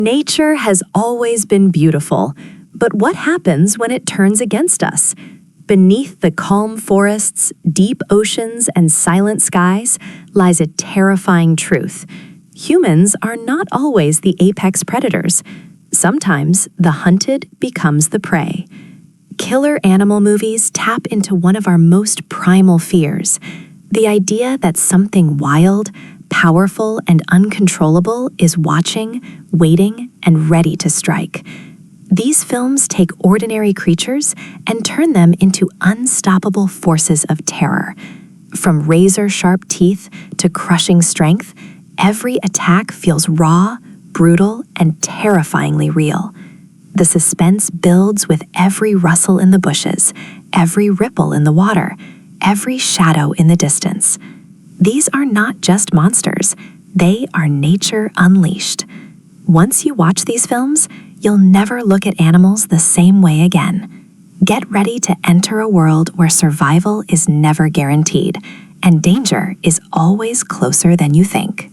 Nature has always been beautiful, but what happens when it turns against us? Beneath the calm forests, deep oceans, and silent skies lies a terrifying truth. Humans are not always the apex predators. Sometimes the hunted becomes the prey. Killer animal movies tap into one of our most primal fears, the idea that something wild, powerful, and uncontrollable is watching, waiting, and ready to strike. These films take ordinary creatures and turn them into unstoppable forces of terror. From razor-sharp teeth to crushing strength, every attack feels raw, brutal, and terrifyingly real. The suspense builds with every rustle in the bushes, every ripple in the water, every shadow in the distance. These are not just monsters, they are nature unleashed. Once you watch these films, you'll never look at animals the same way again. Get ready to enter a world where survival is never guaranteed, and danger is always closer than you think.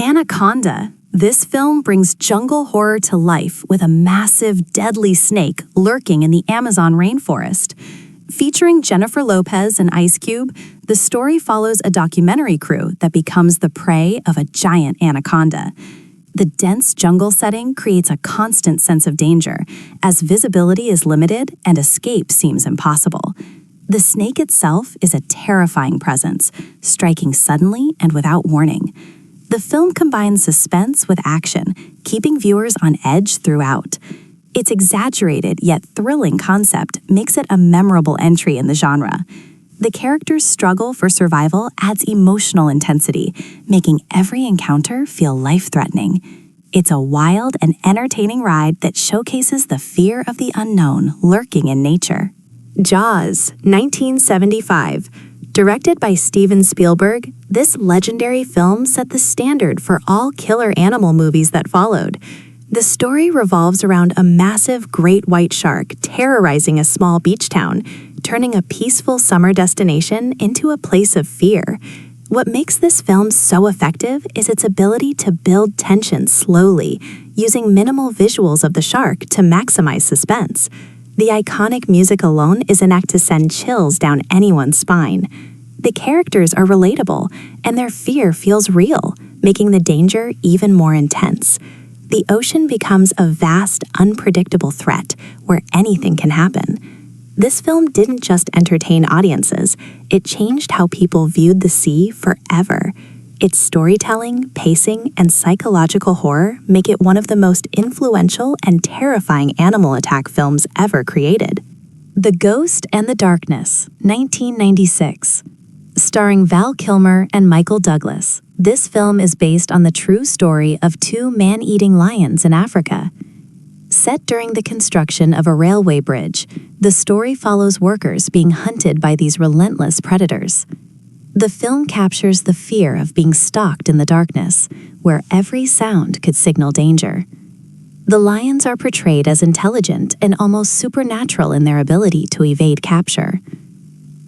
Anaconda. This film brings jungle horror to life with a massive, deadly snake lurking in the Amazon rainforest. Featuring Jennifer Lopez and Ice Cube, the story follows a documentary crew that becomes the prey of a giant anaconda. The dense jungle setting creates a constant sense of danger, as visibility is limited and escape seems impossible. The snake itself is a terrifying presence, striking suddenly and without warning. The film combines suspense with action, keeping viewers on edge throughout. Its exaggerated yet thrilling concept makes it a memorable entry in the genre. The character's struggle for survival adds emotional intensity, making every encounter feel life-threatening. It's a wild and entertaining ride that showcases the fear of the unknown lurking in nature. Jaws, 1975. Directed by Steven Spielberg, this legendary film set the standard for all killer animal movies that followed. The story revolves around a massive great white shark terrorizing a small beach town, turning a peaceful summer destination into a place of fear. What makes this film so effective is its ability to build tension slowly, using minimal visuals of the shark to maximize suspense. The iconic music alone is enough to send chills down anyone's spine. The characters are relatable, and their fear feels real, making the danger even more intense. The ocean becomes a vast, unpredictable threat where anything can happen. This film didn't just entertain audiences, it changed how people viewed the sea forever. Its storytelling, pacing, and psychological horror make it one of the most influential and terrifying animal attack films ever created. The Ghost and the Darkness, 1996. Starring Val Kilmer and Michael Douglas, this film is based on the true story of two man-eating lions in Africa. Set during the construction of a railway bridge, the story follows workers being hunted by these relentless predators. The film captures the fear of being stalked in the darkness, where every sound could signal danger. The lions are portrayed as intelligent and almost supernatural in their ability to evade capture.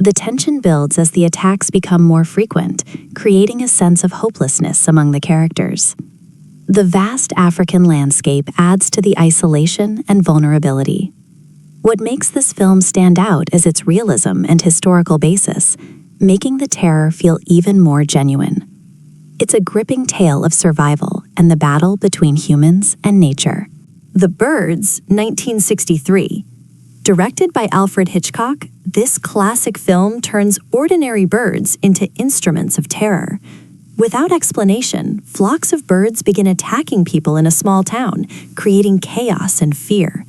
The tension builds as the attacks become more frequent, creating a sense of hopelessness among the characters. The vast African landscape adds to the isolation and vulnerability. What makes this film stand out is its realism and historical basis, making the terror feel even more genuine. It's a gripping tale of survival and the battle between humans and nature. The Birds, 1963. Directed by Alfred Hitchcock, this classic film turns ordinary birds into instruments of terror. Without explanation, flocks of birds begin attacking people in a small town, creating chaos and fear.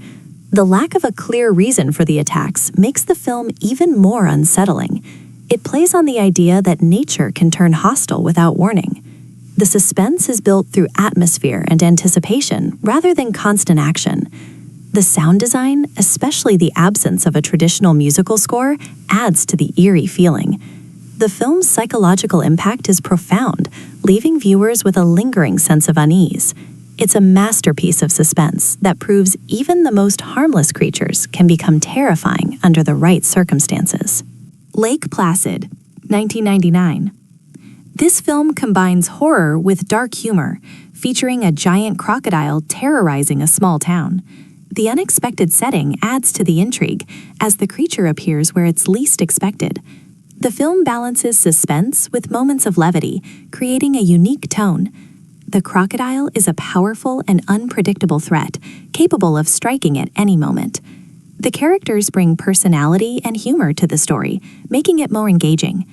The lack of a clear reason for the attacks makes the film even more unsettling. It plays on the idea that nature can turn hostile without warning. The suspense is built through atmosphere and anticipation rather than constant action. The sound design, especially the absence of a traditional musical score, adds to the eerie feeling. The film's psychological impact is profound, leaving viewers with a lingering sense of unease. It's a masterpiece of suspense that proves even the most harmless creatures can become terrifying under the right circumstances. Lake Placid, 1999. This film combines horror with dark humor, featuring a giant crocodile terrorizing a small town. The unexpected setting adds to the intrigue, as the creature appears where it's least expected. The film balances suspense with moments of levity, creating a unique tone. The crocodile is a powerful and unpredictable threat, capable of striking at any moment. The characters bring personality and humor to the story, making it more engaging.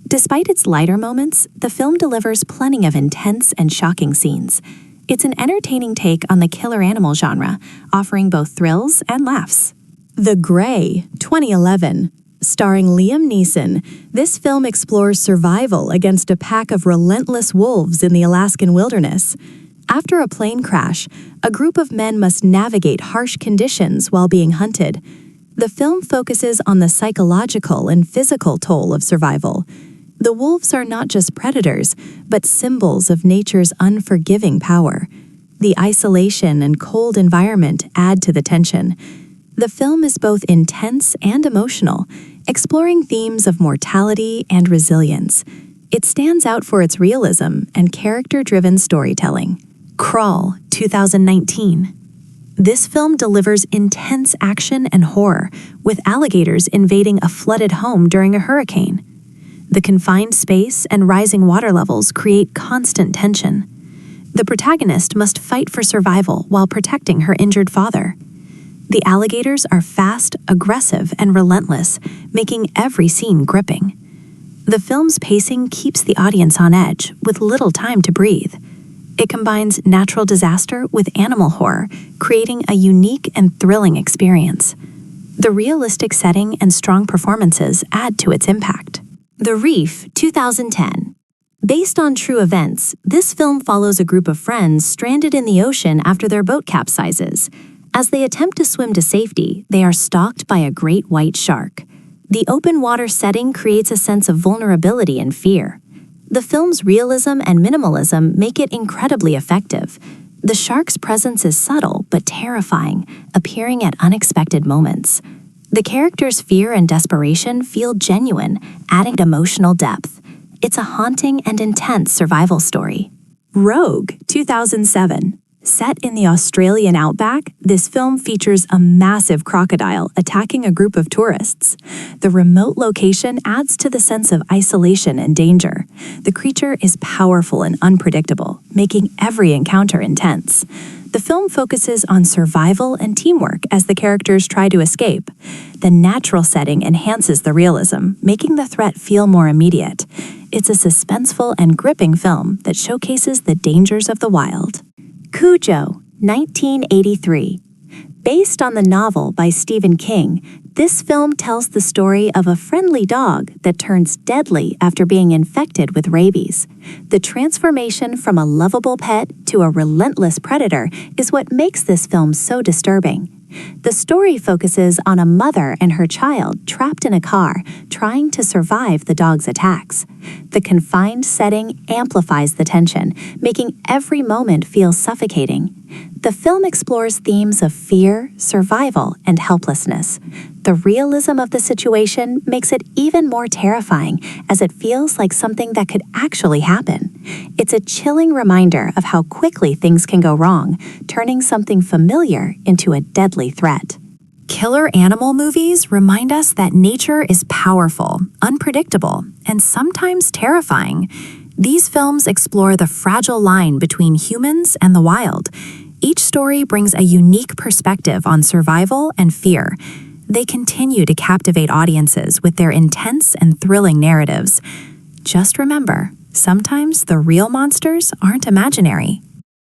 Despite its lighter moments, the film delivers plenty of intense and shocking scenes. It's an entertaining take on the killer animal genre, offering both thrills and laughs. The Grey, 2011. Starring Liam Neeson, this film explores survival against a pack of relentless wolves in the Alaskan wilderness. After a plane crash, a group of men must navigate harsh conditions while being hunted. The film focuses on the psychological and physical toll of survival. The wolves are not just predators, but symbols of nature's unforgiving power. The isolation and cold environment add to the tension. The film is both intense and emotional, exploring themes of mortality and resilience. It stands out for its realism and character-driven storytelling. Crawl, 2019. This film delivers intense action and horror, with alligators invading a flooded home during a hurricane. The confined space and rising water levels create constant tension. The protagonist must fight for survival while protecting her injured father. The alligators are fast, aggressive, and relentless, making every scene gripping. The film's pacing keeps the audience on edge, with little time to breathe. It combines natural disaster with animal horror, creating a unique and thrilling experience. The realistic setting and strong performances add to its impact. The Reef, 2010. Based on true events, this film follows a group of friends stranded in the ocean after their boat capsizes. As they attempt to swim to safety, they are stalked by a great white shark. The open water setting creates a sense of vulnerability and fear. The film's realism and minimalism make it incredibly effective. The shark's presence is subtle but terrifying, appearing at unexpected moments. The characters' fear and desperation feel genuine, adding emotional depth. It's a haunting and intense survival story. Rogue, 2007. Set in the Australian outback, this film features a massive crocodile attacking a group of tourists. The remote location adds to the sense of isolation and danger. The creature is powerful and unpredictable, making every encounter intense. The film focuses on survival and teamwork as the characters try to escape. The natural setting enhances the realism, making the threat feel more immediate. It's a suspenseful and gripping film that showcases the dangers of the wild. Cujo, 1983. Based on the novel by Stephen King, this film tells the story of a friendly dog that turns deadly after being infected with rabies. The transformation from a lovable pet to a relentless predator is what makes this film so disturbing. The story focuses on a mother and her child trapped in a car, trying to survive the dog's attacks. The confined setting amplifies the tension, making every moment feel suffocating. The film explores themes of fear, survival, and helplessness. The realism of the situation makes it even more terrifying, as it feels like something that could actually happen. It's a chilling reminder of how quickly things can go wrong, turning something familiar into a deadly threat. Killer animal movies remind us that nature is powerful, unpredictable, and sometimes terrifying. These films explore the fragile line between humans and the wild. Each story brings a unique perspective on survival and fear. They continue to captivate audiences with their intense and thrilling narratives. Just remember, sometimes the real monsters aren't imaginary.